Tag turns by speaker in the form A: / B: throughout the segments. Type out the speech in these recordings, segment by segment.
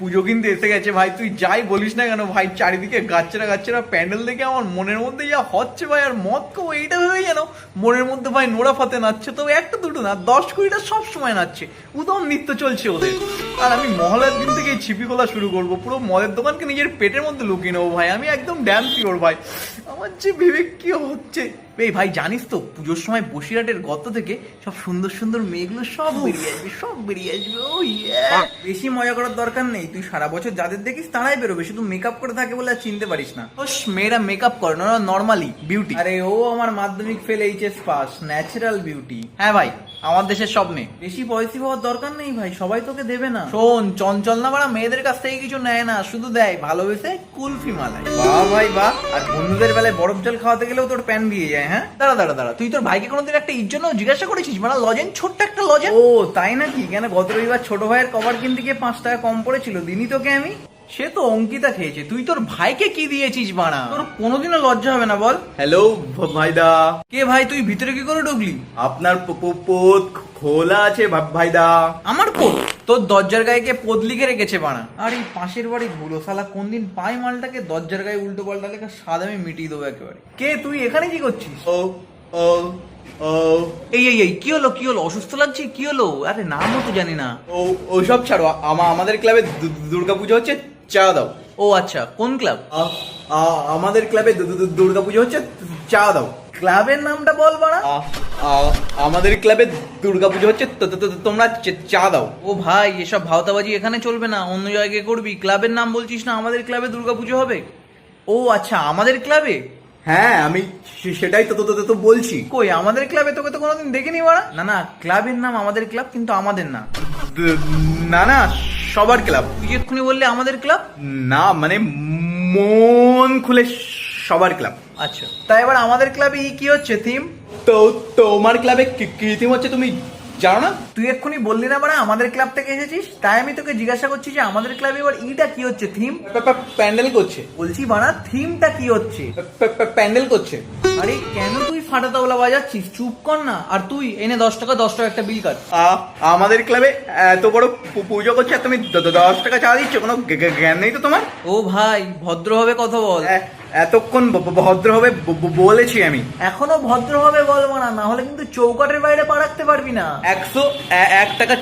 A: পুজো কিন্তু এসে গেছে ভাই, তুই যাই বলিস না কেন ভাই, চারিদিকে গাছরা গাছরা প্যান্ডেল দেখে আমার মনের মধ্যে যা হচ্ছে ভাই, আর মদ খাবো এইটা ভেবেই যেন মনের মধ্যে ভাই নোরা ফাতে নাচছে। তো একটা দুটো না, 10-20টা সব সময় নাচছে, উদম নৃত্য চলছে ওদের। আর আমি মহলার দিন থেকে ছিপি খোলা শুরু করবো, পুরো মদের দোকানকে নিজের পেটের মধ্যে লুকিয়ে নেবো ভাই, আমি একদম ড্যাম শিওর ভাই। আমার যে ভেবে কি হচ্ছে এই ভাই, জানিস তো পুজোর সময় বসিরহাটের গর্ত থেকে সব সুন্দর সুন্দর মেয়েগুলো সব বেরিয়ে আসবে, সব বেরিয়ে আসবে। ও বেশি মজা করার দরকার নেই, তুই সারা বছর যাদের দেখিস তারাই বেরোবে, শুধু মেকআপ করে থাকে বলে আর চিনতে পারিস না। মেয়েরা মেকআপ করে না, নর্মালি বিউটি। আরে ও আমার মাধ্যমিক fail, HS pass, natural beauty. হ্যাঁ ভাই, আমার দেশের সব মেয়ে। বেশি পয়সা হওয়ার দরকার নেই ভাই, সবাই তোকে দেবে না। শোন, চঞ্চল না বাড়া মেয়েদের কাছ থেকে কিছু নেয় না, শুধু দেয় ভালোবেসে কুলফি মালায়। বাহ ভাই বাহ। আর বন্ধুদের বেলায় বরফ জল খাওয়াতে গেলেও তোর প্যান দিয়ে যায়। হ্যাঁ দাঁড়া দাঁড়া দাঁড়া, তুই তোর ভাইকে কোনোদিন একটা ঈদ জন্য জিজ্ঞাসা করেছিস? মানে লজেন, ছোট্ট একটা লজেন। ও তাই নাকি? কেন গত রবিবার ছোট ভাইয়ের কভার কিনতে গিয়ে 5 টাকা কম পড়েছিল, দিনই তোকে আমি। সে তো অঙ্কিতা খেয়েছে, তুই তোর ভাইকে কি দিয়েছিস বানা? তোর কোনোদিনও লজ্জা হবে না বল?
B: হ্যালো ভাইদা।
A: কে ভাই, তুই ভিতরে কি করে ঢুকলি?
B: আপনার পোত খোলা আছে ভাইদা।
A: আমার পোদ? তোর দরজার গায়ে কে পোদ লিখে রেখেছে বানা? আর এই পাশের বাড়ি ভুলো শালা কোন দিন পাই মালটাকে দরজার গায়ে উল্টো পাল্টা লেখা সাদা আমি মিটিয়ে দেবো একেবারে। কে তুই এখানে কি করছিস?
B: ও ও ও
A: এই এই এই কি হলো কি হলো, অসুস্থ লাগছে কি হলো? আরে নামও তো জানি না।
B: ও ওসব ছাড়ো, আমাদের ক্লাবে দুর্গাপুজো হচ্ছে, চা দাও।
A: ও আচ্ছা, কোন ক্লাব?
B: আমাদের ক্লাবে দুর্গাপুজো হচ্ছে, চা দাও।
A: ক্লাবের নামটা বল বাড়া।
B: আমাদের ক্লাবে দুর্গাপুজো হচ্ছে, তোমরা চা দাও।
A: ও ভাই, এসব ভাওতাবাজি এখানে চলবে না, অন্য জায়গায় করবি। ক্লাবের নাম বলছিস না, আমাদের ক্লাবে দুর্গাপুজো হবে। ও আচ্ছা, আমাদের ক্লাবে?
B: হ্যাঁ আমি সেটাই তো বলছি।
A: কই আমাদের ক্লাবে তোকে তো কোনোদিন দেখিনি বাড়া। না না, ক্লাবের নাম আমাদের ক্লাব, কিন্তু আমাদের না।
B: না না, সবার ক্লাব।
A: তুই এক্ষুনি বললি আমাদের ক্লাব।
B: না মানে মন খুলে সবার ক্লাব।
A: আচ্ছা, তাই এবার আমাদের ক্লাবে কি হচ্ছে থিম?
B: তো তোমার ক্লাবে কি থিম হচ্ছে তুমি জানো না?
A: তুই এক্ষুনি বললি না বাড়া আমাদের ক্লাব থেকে এসেছিস, তাই আমি তোকে জিজ্ঞাসা করছি যে আমাদের ক্লাবে এবার ইটা কি হচ্ছে থিম?
B: প্যান্ডেল করছে।
A: বলছি বাড়া থিমটা কি হচ্ছে?
B: প্যান্ডেল করছে।
A: আরে কেন তুই ফাটা তবলা বাজাচ্ছিস? চুপ কর না। আর তুই এনে 10 টাকা 10 টাকা একটা বিল কাট।
B: আমাদের ক্লাবে এত বড় পুজো করছে আর তুমি 10 টাকা চা দিচ্ছ? কোনো জ্ঞান নেই তো তোমার?
A: ও ভাই, ভদ্রভাবে কথা বল।
B: এতক্ষণ ভদ্রভাবে বলেছি আমি।
A: এখনো ভদ্রভাবে বলবো না, না হলে কিন্তু চৌকাটের বাইরে পা রাখতে পারবি না।
B: 101 টাকা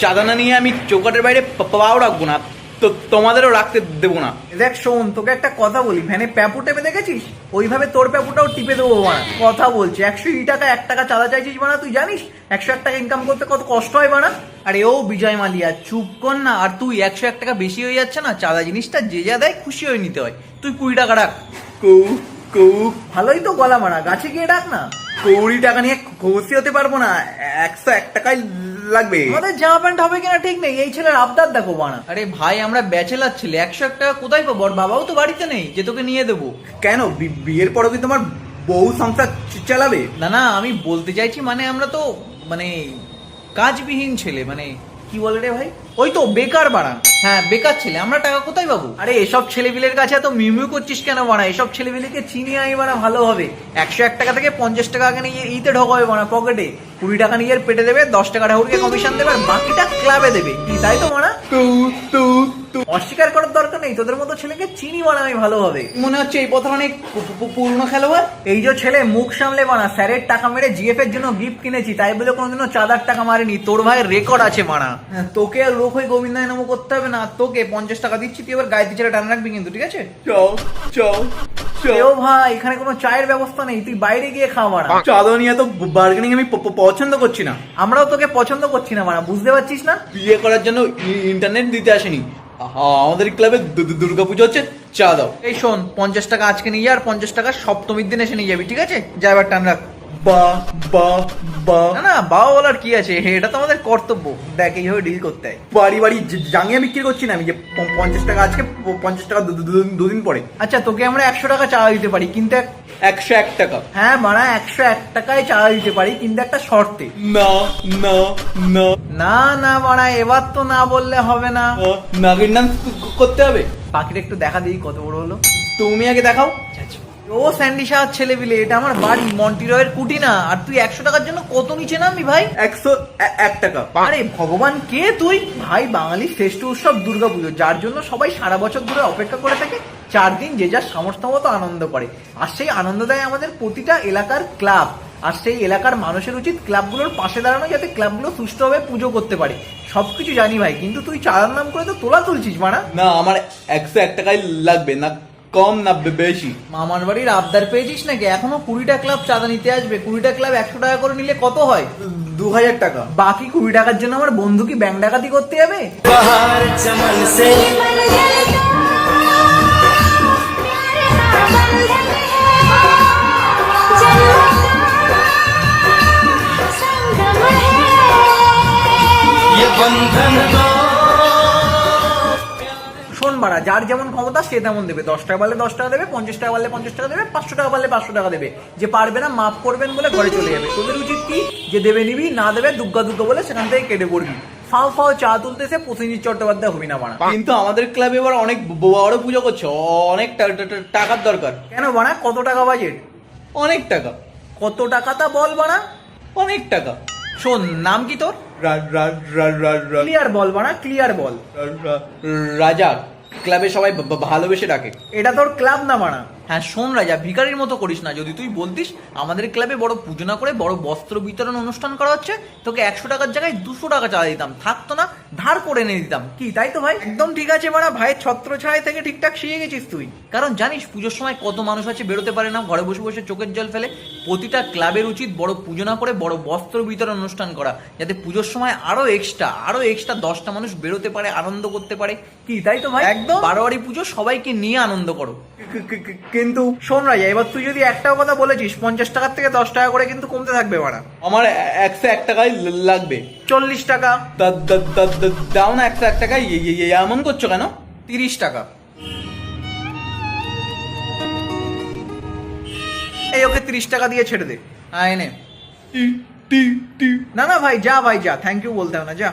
B: চাঁদা না নিয়ে আমি চৌকাটের বাইরে পাও রাখবো না, তো তোমাদেরও রাখতে দেবো না।
A: দেখ শোন, তোকে একটা কথা বলি, ভ্যানে প্যাপু টেপে দেখেছিস? ওইভাবে তোর প্যাপুটাও টিপে দেবো বানা। কথা বলছি, 120 টাকা 1 টাকা চাঁদা চাইছিস বানা? তুই জানিস 101 টাকা ইনকাম করতে কত কষ্ট হয় বানা? আরে ও বিজয় মালিয়া, চুপ কর না। আর তুই 101 টাকা বেশি হয়ে যাচ্ছে না? চাঁদা জিনিসটা যে যা দেয় খুশি হয়ে নিতে হয়। তুই 20 টাকা রাখ। ভালোই তো গলা মারা, গাছে গিয়ে ডাক না।
B: 20 টাকা নিয়ে খুশি হতে পারবো না, 101 টাকাই লাগবে।
A: আমাদের জামা প্যান্ট হবে কিনা ঠিক নেই, এই ছেলের আবদার দেখো বানা। আরে ভাই, আমরা ব্যাচেলার ছেলে, 101 টাকা কোথায় পাবো? আর বাবাও তো বাড়িতে নেই যে তোকে নিয়ে দেবো।
B: কেন বিয়ের পরও কি তোমার বউ সংসার চালাবে?
A: না না, আমি বলতে চাইছি মানে আমরা তো মানে কাজবিহীন ছেলে, মানে কি বলে রে ভাই, ওই তো বেকার বাড়া। হ্যাঁ বেকার ছেলে, আমরা টাকা কোথায় পাবো? আরে এসব ছেলেপিলের কাছে এত মিউমিউ করছিস কেন বাড়া? এসব ছেলেপিলেকে চিনি আই বাড়া ভালো হবে। 101 টাকা থেকে 50 টাকা আগে নিয়ে ইতে ঢোকাবে বাড়া পকেটে, 20 টাকা নিজের পেটে দেবে, 10 টাকা ঠাকুরকে কমিশন দেবে, আর বাকিটা ক্লাবে দেবে। কি তাই তো বাড়া? অস্বীকার করার দরকার নেই, তোদের মতো ছেলেকে চিনি বানা আমি ভালোভাবে। মনে হচ্ছে এই পথ অনেক পুরনো খেলোয়াড়। এই যে ছেলে মুখ সামলে বানা, স্যারের টাকা মেরে জিএফ এর জন্য গিফট কিনেছি তাই বলে কোনোদিনও চাঁদার টাকা মারেনি। তোর ভাইয়ের রেকর্ড আছে বানা। তোকে আর লোক হয়ে গোবিন্দায় নামও করতে হবে না, তোকে 50 টাকা দিচ্ছি, তুই এবার গায়ে ছেলে টান রাখবি কিন্তু, ঠিক আছে? ও ভাই, এখানে কোনো চায়ের ব্যবস্থা নেই, তুই বাইরে গিয়ে খাওয়া বানা।
B: চাঁদা নিয়ে তো বার্গেনিং আমি পছন্দ করছি না।
A: আমরাও তোকে পছন্দ করছি না বানা, বুঝতে পারছিস না?
B: বিয়ে করার জন্য ইন্টারনেট দিতে আসেনি। আমাদের ক্লাবে দুর্গাপুজো হচ্ছে, চা দাও।
A: এই শোন, 50 টাকা আজকে নিয়ে যা, আর 50 টাকা সপ্তমীর দিন এসে নিয়ে যাবি, ঠিক আছে? যা এবার টান রাখ। না না, বাবা বলার কি আছে, এটা তো আমাদের কর্তব্য। দেখ এইভাবে ডিল করতে হয়।
B: বাড়ি বাড়ি জাঙ্গিয়া বিক্রি করছি না আমি, যে 50 টাকা আজকে 50 টাকা দুদিন পরে।
A: আচ্ছা, তোকে আমরা 100 টাকা চা দিতে পারি, কিন্তু
B: 101 টাকা।
A: হ্যাঁ মারা, 101 টাকায় চা দিতে পারি, কিন্তু একটা শর্তে।
B: না না না
A: না না মারা, এবার তো না বললে হবে না।
B: নাগিন ডান্স করতে হবে।
A: পাখিটা একটু দেখা দিই কত বড় হলো।
B: তুমি আগে দেখাও।
A: ও স্যান্ডি সাহার ছেলে বিলে, এটা আমার বাড়ি, মন্টি রয়ের কুটি না। আর তুই 100 টাকার জন্য কত নিচে নামবি ভাই?
B: 101 টাকা।
A: আরে ভগবান, কে তুই? ভাই, বাঙালির শ্রেষ্ঠ উৎসব দুর্গাপুজো, যার জন্য সবাই সারা বছর ধরে অপেক্ষা করে থাকে। 4 দিন যে যার সামর্থ্য মতো আনন্দ করে, আর সেই আনন্দ দেয় আমাদের প্রতিটা এলাকার ক্লাব। আর সেই এলাকার মানুষের উচিত ক্লাবগুলোর পাশে দাঁড়ানো, যাতে ক্লাবগুলো সুষ্ঠুভাবে পুজো করতে পারে। সবকিছু জানি ভাই, কিন্তু তুই চাঁদার নাম করে তো তোলা তুলছিস মানা।
B: না, আমার 101 টাকাই লাগবে, না কম না বেশি।
A: মামার বাড়ির আবদার পেয়েছিস নাকি? এখনো 20টা ক্লাব চাঁদা নিতে আসবে। 20টা ক্লাব 100 টাকা করে নিলে কত হয়?
B: 2000 টাকা।
A: বাকি 20 টাকার জন্য আমার বন্ধু কি ব্যাংক ডাকাতি করতে যাবে?
C: बाहर चमन से ये बंधन दो
A: শোন বাড়া, যার যেমন ক্ষমতা সে তেমন দেবে। 10 টাকা পারলে 10 টাকা দেবে, 50 টাকা পারলে 50 টাকা দেবে, 500 টাকা পারলে 500 টাকা দেবে। যে পারবে না মাফ করবেন বলে ঘরে চলে যাবে। তোদের উচিত কি, যে দেবে নিবি, না দেবে দুগ্গা দুগ্গা বলে সেখান থেকে কেটে পড়বি। ফাও ফাও চা তুলতেছে প্রসেনজিৎ চট্টোপাধ্যায় হবি না বাড়া।
B: কিন্তু আমাদের ক্লাবে এবার অনেক বড় পুজো করছে, অনেক টাকার দরকার।
A: কেন বাড়া, কত টাকা বাজেট?
B: অনেক টাকা।
A: কত টাকা তা বল বাড়া।
B: অনেক টাকা।
A: শোন, নাম কি তোর? ক্লিয়ার বল বাড়া, ক্লিয়ার বল।
B: রাজা। ক্লাবে সবাই ভালোবেসে ডাকে।
A: এটা তোর ক্লাব না বাড়া। হ্যাঁ শোন রাজা, ভিখারির মতো করিস না। যদি তুই বলতিস আমাদের ক্লাবে বড় পুজো না করে বড় বস্ত্র বিতরণ অনুষ্ঠান করা হচ্ছে, তোকে 100 টাকার জায়গায় 200 টাকা চাঁদা দিতাম, থাকতো না ধার করে এনে দিতাম। কি তাই তো ভাই? একদম ঠিক আছে বাড়া, ভাইয়ের ছত্র ছায় থেকে ঠিকঠাক শিখে গেছিস তুই। কারণ জানিস পুজোর সময় কত মানুষ আছে বেরোতে পারে না, ঘরে বসে বসে চোখের জল ফেলে। প্রতিটা ক্লাবের উচিত বড় পুজো না করে বড় বস্ত্র বিতরণ অনুষ্ঠান করা, যাতে পুজোর সময় আরো এক্সট্রা 10টা মানুষ বেরোতে পারে, আনন্দ করতে পারে। কি তাই তো ভাই? একদম বারোয়ারি পুজো, সবাইকে নিয়ে আনন্দ করো।
B: কিন্তু
A: শোন রাজা, এবার তুই যদি একটাও কথা বলেছিস, 50 টাকার থেকে 10 টাকা করে কিন্তু কমতে থাকবে বাড়া।
B: আমার 101 টাকাই লাগবে।
A: 40 টাকা।
B: দাও না 101 টাকায়, এমন করছো কেন?
A: 30 টাকা। এই ওকে 30 টাকা দিয়ে ছেড়ে দে। আয় নে। না না ভাই, যা ভাই যা, থ্যাংক ইউ বলতে হবে না, যা।